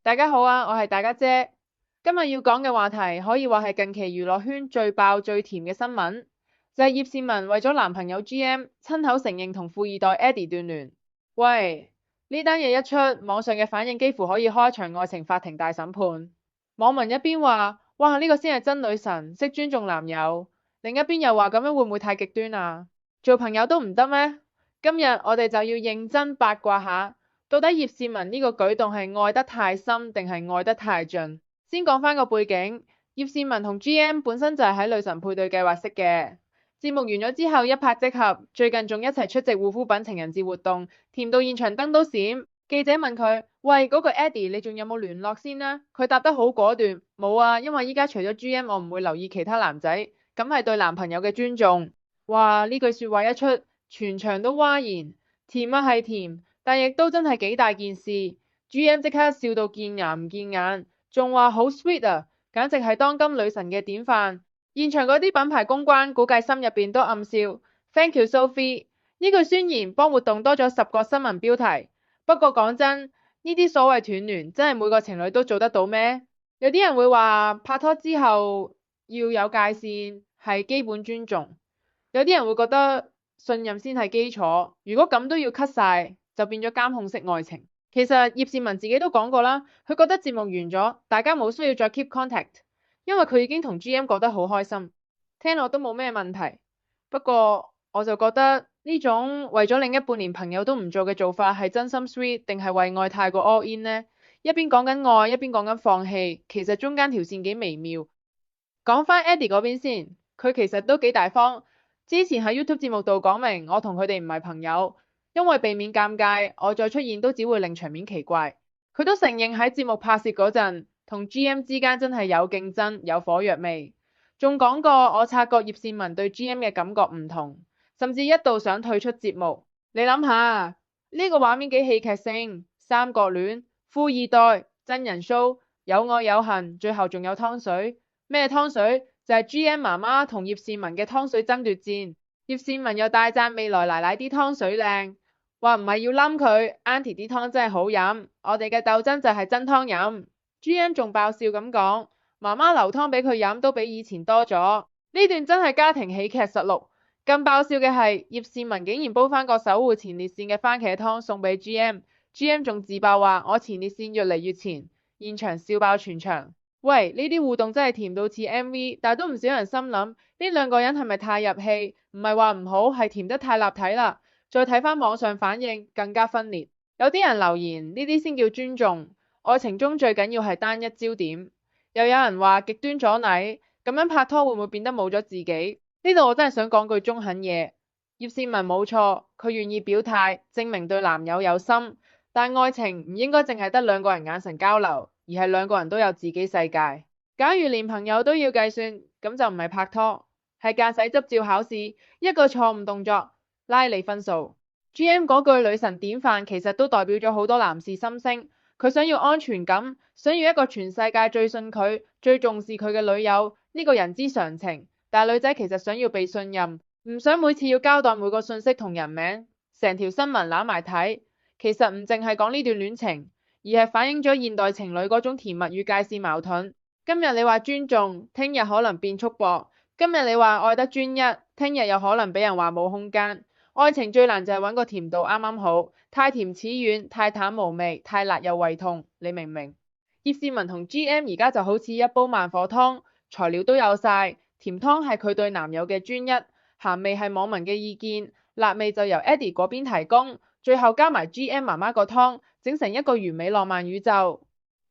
大家好啊，我係大家姐。今日要講嘅話題可以話係近期娛樂圈最爆最甜嘅新聞，就係葉倩文為咗男朋友 GM 親口承認同富二代 Eddie 斷聯。喂，呢單嘢一出，網上嘅反應幾乎可以開一場愛情法庭大審判。網民一邊話：哇，呢個先係真女神，識尊重男友；另一邊又話咁樣會唔會太極端啊？做朋友都唔得咩？今日我哋就要認真八卦下。到底葉倩文呢個舉動係愛得太深定係愛得太盡？先講返個背景，葉倩文同 GM 本身就係喺女神配對計劃識嘅，節目完咗之後一拍即合，最近仲一齊出席護膚品情人節活動，甜到現場燈都閃。記者問佢：喂，嗰個 Eddie 你仲有冇聯絡先啊？佢答得好果斷：冇啊，因為依家除咗 GM 我唔會留意其他男仔，咁係對男朋友嘅尊重。哇，呢句說話一出，全場都嘩然。甜啊係甜，但亦都真係幾大件事。GM 即刻笑到見牙唔見眼，仲話好 sweet 啊，簡直係當今女神嘅典範。現場嗰啲品牌公關估計心入邊都暗笑。Thank you Sophie，呢句宣言幫活動多咗10個新聞標題。不過講真，呢啲所謂斷聯真係每個情侶都做得到咩？有啲人會話拍拖之後要有界線係基本尊重，有啲人會覺得信任先係基礎，如果咁都要 cut 晒，就變咗監控式愛情。其實葉倩文自己都講過啦，佢覺得節目完咗，大家冇需要再 keep contact，因為佢已經同 GM 過得好開心，聽落都冇咩問題。不過我就覺得呢種為咗另一半連朋友都唔做嘅做法係真心 sweet 定係為愛太過 all in 呢？一邊講緊愛，一邊講緊放棄，其實中間條線幾微妙。講返 Eddie 嗰邊先，佢其實都幾大方。之前喺 YouTube 節目度講明，我同佢哋唔係朋友，因為避免尷尬，我再出現都只會令場面奇怪。佢都承認喺節目拍攝嗰陣，同 GM 之間真係有競爭，有火藥味。仲講過，我察覺葉倩文對 GM 嘅感覺唔同，甚至一度想退出節目。你諗下，呢個畫面幾戲劇性，三角戀、富二代、真人 show，有愛有恨，最後仲有湯水。咩湯水？就係 GM 媽媽同葉倩文嘅湯水爭奪戰，葉倩文又大讚未來奶奶啲湯水靚，話唔係要冧佢，Auntie 啲湯真係好飲，我哋嘅鬥爭就係真湯飲。GM 仲爆笑咁講，媽媽留湯俾佢飲都比以前多咗，呢段真係家庭喜劇實錄。更爆笑嘅係葉倩文竟然煲返個守護前列腺嘅番茄湯送俾 GM 仲自爆話我前列腺越嚟越前，現場笑爆全場。喂，呢啲互動真係甜到似 MV，但係都唔少人心諗呢兩個人係咪太入戲？唔係話唔好，係甜得太立體啦。再睇返網上反應更加分裂，有啲人留言呢啲先叫尊重，愛情中最緊要係單一焦點。又有人話極端咗禮，咁樣拍拖會唔會變得冇咗自己？呢度我真係想講句中肯嘢，葉倩文冇錯，佢願意表態，證明對男友有心，但愛情唔應該淨係得兩個人眼神交流。而係兩個人都有自己世界。假如連朋友都要計算，咁就唔係拍拖，係駕駛執照考試，一個錯誤動作拉你分數。GM 嗰句女神典範其實都代表咗好多男士心聲，佢想要安全感，想要一個全世界最信佢、最重視佢嘅女友，呢個人之常情。但係女仔其實想要被信任，唔想每次要交代每個信息同人名，成條新聞攬埋睇。其實唔淨係講呢段戀情，而係反映咗現代情侶嗰種甜蜜與界線矛盾。今日你話尊重，聽日可能變束縛；今日你話愛得專一，聽日又可能俾人話冇空間。愛情最難就係揾個甜度啱啱好，太甜似軟，太淡無味，太辣又胃痛。你明唔明？葉倩文同 GM 而家就好似一煲慢火湯，材料都有晒，甜湯係佢對男友嘅專一，鹹味係網民嘅意見，辣味就由 Eddie 嗰邊提供，最後加埋 GM 媽媽個湯。整成一個完美浪漫宇宙。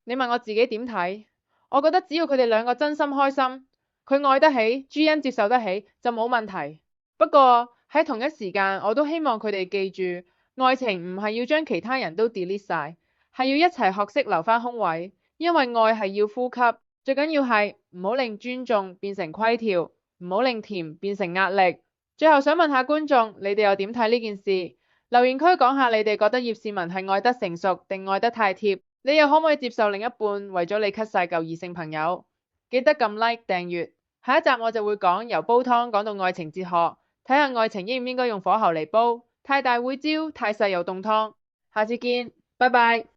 你問我自己點睇？我覺得只要佢哋兩個真心開心，佢愛得起，GM 接受得起就冇問題。不過喺同一時間，我都希望佢哋記住，愛情唔係要將其他人都 delete 晒，係要一齊學識留返空位，因為愛係要呼吸。最緊要係唔好令尊重變成規條，唔好令甜變成壓力。最後想問下觀眾，你哋又點睇呢件事？留言區講下你哋覺得葉倩文係愛得成熟定愛得太貼？你又可唔可以接受另一半為咗你 cut 晒舊異性朋友？記得撳 like 訂閱，下一集我就會講由煲湯講到愛情哲學，睇下愛情應唔應該用火候嚟煲，太大會焦，太細又凍湯。下次見，拜拜。